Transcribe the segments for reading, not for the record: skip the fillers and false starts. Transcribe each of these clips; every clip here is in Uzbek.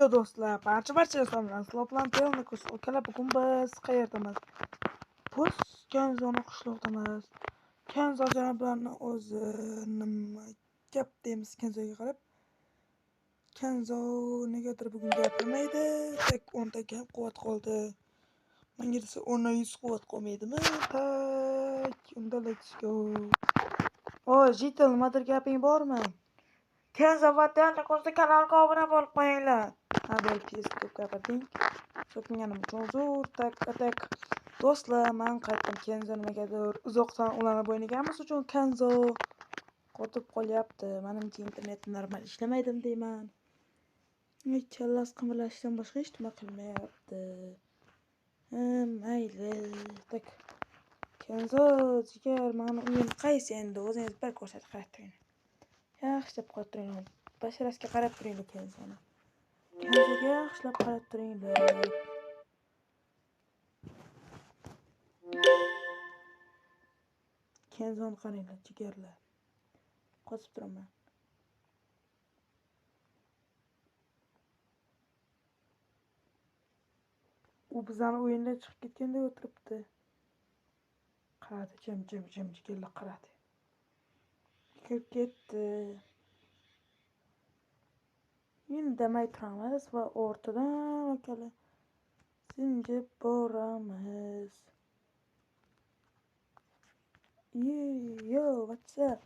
Yo do'stlar, barcha insonlar Aslan Telnikus ukalar bugun biz qayerdamiz? Biz Kenzoni qishloqdamiz. Kenzo janoblarni o'zi nima gap deymiz Kenzoga qarab. Kenzo negadir bugun gapirmaydi. Tek 10 ta gap quvvat qoldi. Menga desa 10 100 quvvat qolmaydimi? Tak, unda let's go. Jitel, nimadir gaping bormi? Kenzo va Telnikusning kanaliga obuna bo'lib qo'yinglar. Belki ko'p gapirding. So'kmanim uchun uzr. Tak. Do'stlar, men qaytdim. Kenzo nimagadir uzoqdan ulanib o'ynaganimiz uchun Kenzo qotib qolyapti. Menimcha internet normal ishlamaydimi deyman. Challas qimirlashdan boshqa hech nima qilmayapti. Mayli. Tak. Kenzo, jigar, meni uyim qaysi endi? O'zingiz bir ko'rsatib qarab turing. Yaxshilab qarab turing. Basharasiga qarab turing Kenzoni. Kenzoga yaxshilab qarab turinglar. Kenzoni qaranglar, jigarlar. Qosib turaman. U bizani o'yindan chiqib ketganda o'tiribdi. Qaradi, jim jigarlar qaradi. Kirib ketdi. Indamay turamiz va o'rtadan akalar sinjib boramiz. Yo, what's up?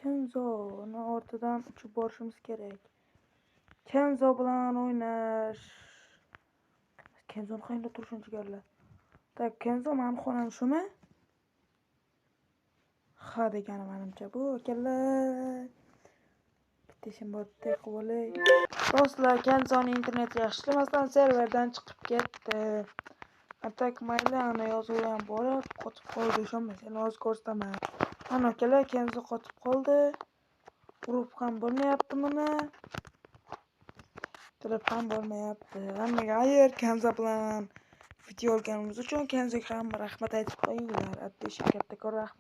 Kenzoni ortidan uchib borishimiz kerak. Kenzo bilan o'ynash. Kenzoni qayerda turishini jigarlar. Tak, Kenzo meni xonam shumi? Ha degani menimcha bu akalar. Bitishim bordi qolay. Do'stlar, Kenzoning interneti yaxshilamasdan serverdan chiqib ketdi. Atak mayli ana yozuvi ham borib qotib qoldi. Ishonmasanglar hozir ko'rsataman. Ana akalar, Kenzo qotib qoldi. Urib ham bo'lmayapti buni. Tilib ham bo'lmayapti. Hammaga xayr, Kenzo bilan video olganimiz uchun Kenzoga ham rahmat aytib qo'yinglar. Attish kattakon rahmat.